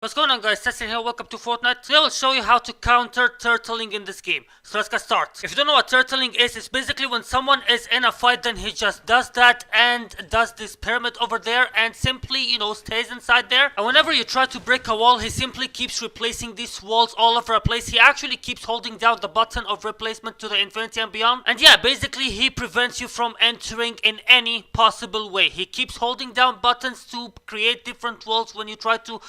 What's going on, guys? Tessin here, welcome to Fortnite. Today I will show you how to counter turtling in this game. So let's get started. If you don't know what turtling is, it's basically when someone is in a fight, then he just does that and does this pyramid over there and simply, stays inside there. And whenever you try to break a wall, he simply keeps replacing these walls all over a place. He actually keeps holding down the button of replacement to the infinity and beyond. And yeah, basically he prevents you from entering in any possible way. He keeps holding down buttons to create different walls when you try to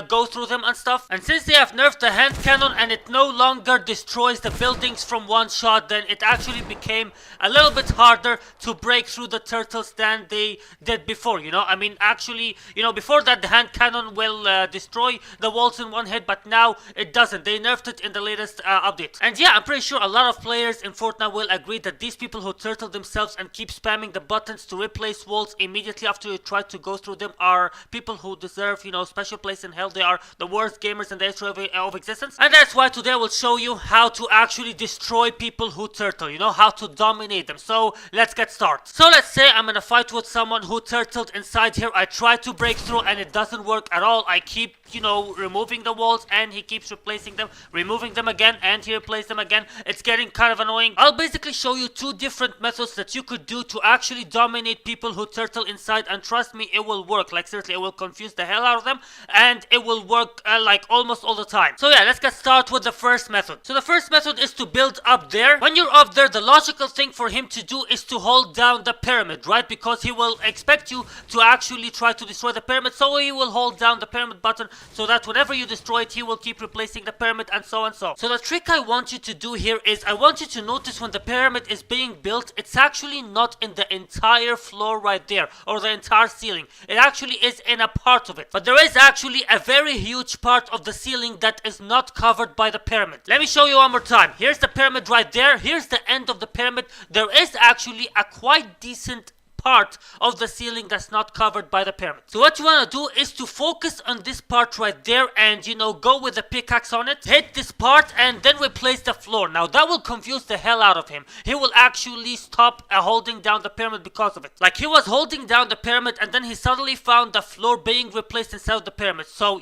go through them and stuff. And since they have nerfed the hand cannon and it no longer destroys the buildings from one shot, then it actually became a little bit harder to break through the turtles than they did before, I mean, actually, before that the hand cannon will destroy the walls in one hit, but now it doesn't. They nerfed it in the latest update. And yeah, I'm pretty sure a lot of players in Fortnite will agree that these people who turtle themselves and keep spamming the buttons to replace walls immediately after you try to go through them are people who deserve, special place in hell. They are the worst gamers in the history of existence. And that's why today I will show you how to actually destroy people who turtle, how to dominate them. So let's get started. So let's say I'm in a fight with someone who turtled inside here. I try to break through and it doesn't work at all. I keep, removing the walls and he keeps replacing them, removing them again, and he replaces them again. It's getting kind of annoying. I'll basically show you two different methods that you could do to actually dominate people who turtle inside, and trust me, it will work. Like seriously, it will confuse the hell out of them and it will work like almost all the time. So yeah, let's get started with the first method. So the first method is to build up there. When you're up there, the logical thing for him to do is to hold down the pyramid, right? Because he will expect you to actually try to destroy the pyramid, so he will hold down the pyramid button so that whenever you destroy it, he will keep replacing the pyramid, and so and so. So the trick I want you to do here is I want you to notice when the pyramid is being built, it's actually not in the entire floor right there or the entire ceiling. It actually is in a part of it. But there is actually a very huge part of the ceiling that is not covered by the pyramid. Let me show you one more time. Here's the pyramid right there. Here's the end of the pyramid. There is actually a quite decent part of the ceiling that's not covered by the pyramid. So what you want to do is to focus on this part right there and go with the pickaxe on it, hit this part and then replace the floor. Now that will confuse the hell out of him. He will actually stop holding down the pyramid because of it. Like he was holding down the pyramid and then he suddenly found the floor being replaced inside of the pyramid. So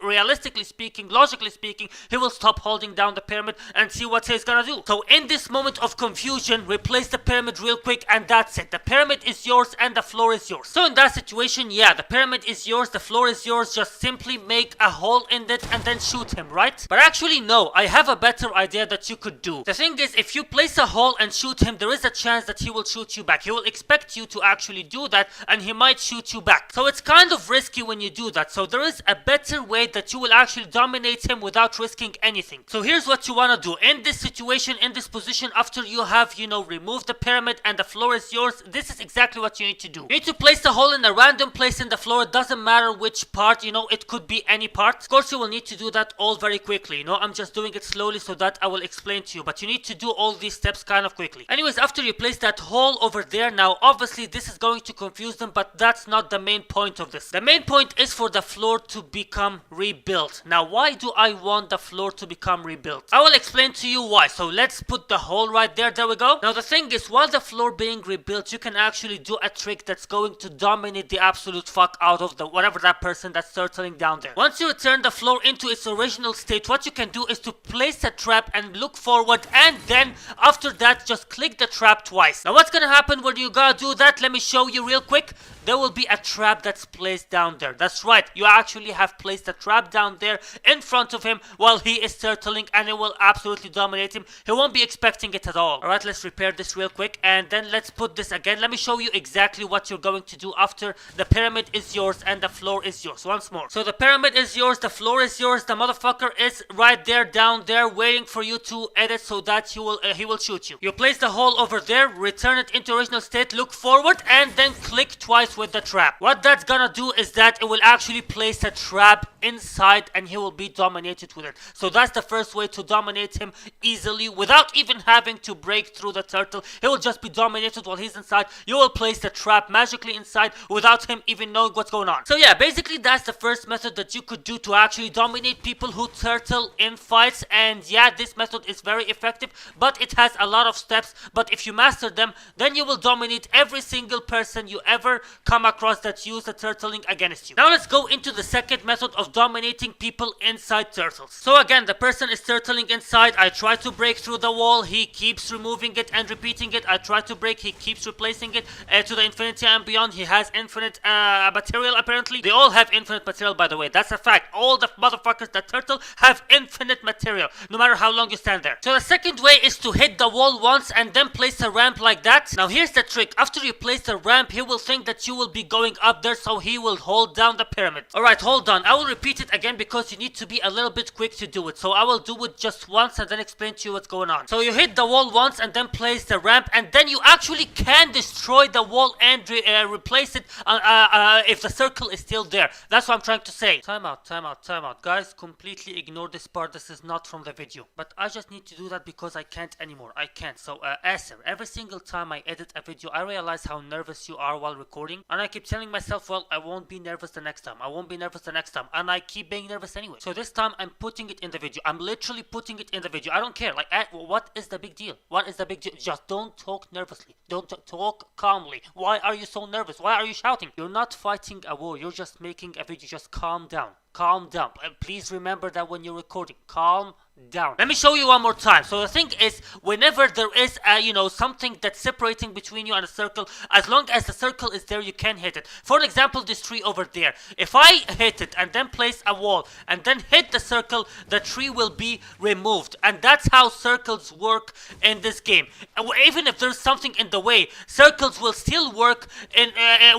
realistically speaking, logically speaking, he will stop holding down the pyramid and see what he's gonna do. So in this moment of confusion, replace the pyramid real quick and that's it. The pyramid is yours and the floor is yours. So in that situation, yeah, the pyramid is yours, the floor is yours. Just simply make a hole in it and then shoot him, right? But actually no, I have a better idea that you could do. The thing is, if you place a hole and shoot him, there is a chance that he will shoot you back. He will expect you to actually do that and he might shoot you back. So it's kind of risky when you do that. So there is a better way that you will actually dominate him without risking anything. So here's what you want to do. In this situation, in this position, after you have, removed the pyramid and the floor is yours, this is exactly what you need to do. You need to place the hole in a random place in the floor. It doesn't matter which part, it could be any part. Of course, you will need to do that all very quickly. I'm just doing it slowly so that I will explain to you, but you need to do all these steps kind of quickly. Anyways, after you place that hole over there, now obviously this is going to confuse them, but that's not the main point of this. The main point is for the floor to become rebuilt. Now, why do I want the floor to become rebuilt? I will explain to you why. So let's put the hole right there. There we go. Now the thing is, while the floor being rebuilt, you can actually do a trick that's going to dominate the absolute fuck out of the whatever that person that's turtling down there. Once you return the floor into its original state, what you can do is to place a trap and look forward, and then after that just click the trap twice. Now what's gonna happen when you gotta do that? Let me show you real quick. There will be a trap that's placed down there. That's right, you actually have placed a trap down there in front of him while he is turtling, and it will absolutely dominate him. He won't be expecting it at all. Alright, let's repair this real quick and then let's put this again. Let me show you exactly what you're going to do after the pyramid is yours and the floor is yours. Once more. So the pyramid is yours, the floor is yours, the motherfucker is right there down there waiting for you to edit so that he will shoot you. You place the hole over there, return it into original state, look forward, and then click twice with the trap. What that's gonna do is that it will actually place a trap inside and he will be dominated with it. So that's the first way to dominate him easily without even having to break through the turtle. He will just be dominated while he's inside. You will place the trap magically inside without him even knowing what's going on. So yeah, basically that's the first method that you could do to actually dominate people who turtle in fights. And yeah, this method is very effective, but it has a lot of steps. But if you master them, then you will dominate every single person you ever come across that use the turtling against you. Now let's go into the second method of dominating people inside turtles. So again, the person is turtling inside. I try to break through the wall. He keeps removing it and repeating it. I try to break. He keeps replacing it to the infinity and beyond. He has infinite material apparently. They all have infinite material, by the way. That's a fact. All the motherfuckers that turtle have infinite material, no matter how long you stand there. So the second way is to hit the wall once and then place a ramp like that. Now here's the trick. After you place the ramp, he will think that you will be going up there, so he will hold down the pyramid. Alright, hold on. I will repeat it again because you need to be a little bit quick to do it. So I will do it just once and then explain to you what's going on. So you hit the wall once and then place the ramp, and then you actually can destroy the wall and replace it if the circle is still there. That's what I'm trying to say. Time out. Guys, completely ignore this part. This is not from the video. But I just need to do that because I can't anymore. I can't. So Acer, every single time I edit a video, I realize how nervous you are while recording. And I keep telling myself, well, I won't be nervous the next time. I won't be nervous the next time. And I keep being nervous anyway. So this time I'm putting it in the video. I'm literally putting it in the video. I don't care. Like, what is the big deal? What is the big deal? Just don't talk nervously. Don't talk calmly. Why are you so nervous? Why are you shouting? You're not fighting a war. You're just making a video. Just calm down. Calm down. Please remember that when you're recording. Calm down. Let me show you one more time. So the thing is, whenever there is something that's separating between you and a circle, as long as the circle is there, you can hit it. For example, this tree over there. If I hit it and then place a wall and then hit the circle, the tree will be removed. And that's how circles work in this game. Even if there's something in the way, circles will still work in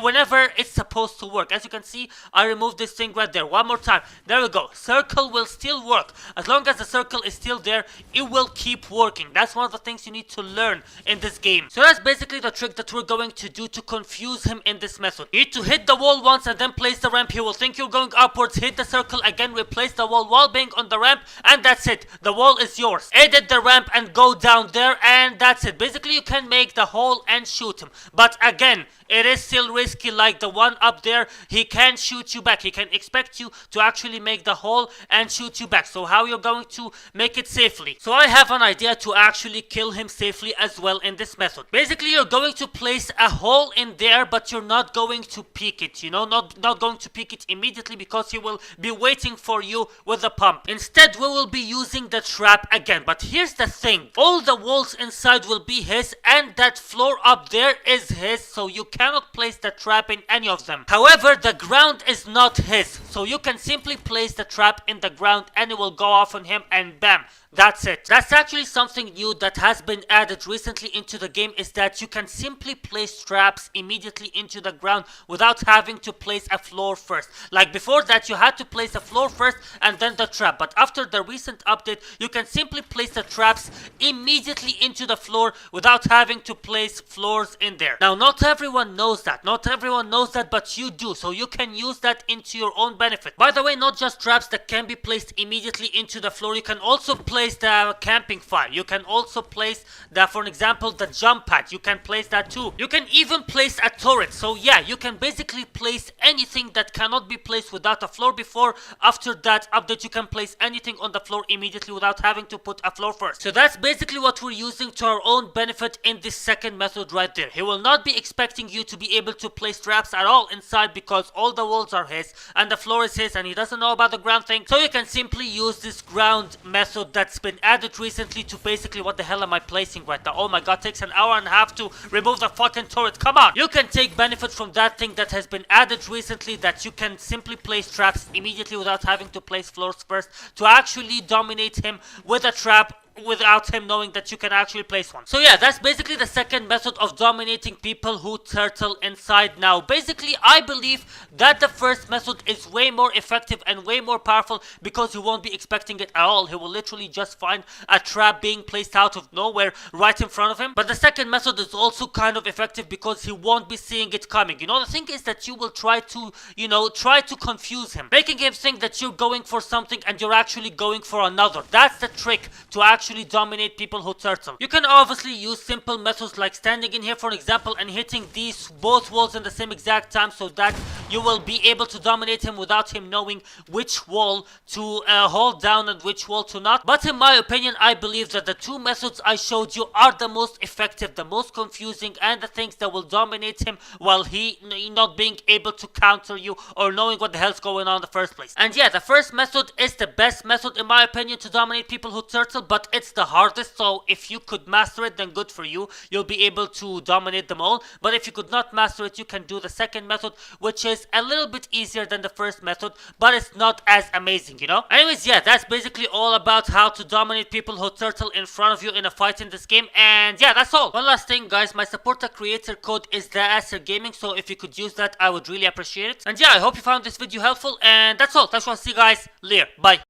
whenever it's supposed to work. As you can see, I removed this thing right there. One more time. There we go. Circle will still work. As long as the circle is still there, it will keep working. That's one of the things you need to learn in this game. So that's basically the trick that we're going to do to confuse him in this method. You need to hit the wall once and then place the ramp. He will think you're going upwards. Hit the circle again, replace the wall while being on the ramp, and that's it. The wall is yours. Edit the ramp and go down there, and that's it. Basically, you can make the hole and shoot him. But again, it is still risky. Like the one up there, he can shoot you back. He can expect you to actually make the hole and shoot you back. So how you're going to make it safely? So I have an idea to actually kill him safely as well in this method. Basically, you're going to place a hole in there, but you're not going to peek it, not going to peek it immediately, because he will be waiting for you with the pump. Instead, we will be using the trap again. But here's the thing. All the walls inside will be his, and that floor up there is his, so you cannot place the trap in any of them. However, the ground is not his, so you can simply place the trap in the ground and it will go off on him, and bam, that's it. That's actually something new that has been added recently into the game, is that you can simply place traps immediately into the ground without having to place a floor first. Like before that, you had to place a floor first and then the trap. But after the recent update, you can simply place the traps immediately into the floor without having to place floors in there. Now, not everyone knows that. Not everyone knows that, but you do. So you can use that into your own benefit. By the way, not just traps that can be placed immediately into the floor. You can also place the camping fire. You can also place for example, the jump pad. You can place that too. You can even place a turret. So yeah, you can basically place anything that cannot be placed without a floor before. After that update, you can place anything on the floor immediately without having to put a floor first. So that's basically what we're using to our own benefit in this second method right there. He will not be expecting you to be able to place traps at all inside, because all the walls are his and the floor is his, and he doesn't know about the ground thing. So you can simply use this ground method that's been added recently to basically, what the hell am I placing right now? Oh my god, takes an hour and a half to remove the fucking turret. Come on. You can take benefit from that thing that has been added recently, that you can simply place traps immediately without having to place floors first, to actually dominate him with a trap without him knowing that you can actually place one. So yeah, that's basically the second method of dominating people who turtle inside. Now, basically, I believe that the first method is way more effective and way more powerful, because he won't be expecting it at all. He will literally just find a trap being placed out of nowhere right in front of him. But the second method is also kind of effective because he won't be seeing it coming. The thing is that you will try to confuse him, making him think that you're going for something and you're actually going for another. That's the trick to actually actually dominate people who turtle. You can obviously use simple methods like standing in here for example and hitting these both walls in the same exact time so that you will be able to dominate him without him knowing which wall to hold down and which wall to not. But in my opinion, I believe that the two methods I showed you are the most effective, the most confusing, and the things that will dominate him while he not being able to counter you or knowing what the hell's going on in the first place. And yeah, the first method is the best method in my opinion to dominate people who turtle, but it's the hardest, so if you could master it, then good for you. You'll be able to dominate them all. But if you could not master it, you can do the second method, which is a little bit easier than the first method, but it's not as amazing, you know? Anyways, yeah, that's basically all about how to dominate people who turtle in front of you in a fight in this game, and yeah, that's all. One last thing, guys, my supporter creator code is TheAserGaming, so if you could use that, I would really appreciate it. And yeah, I hope you found this video helpful, and that's all. Thanks for watching, guys. Later. Bye.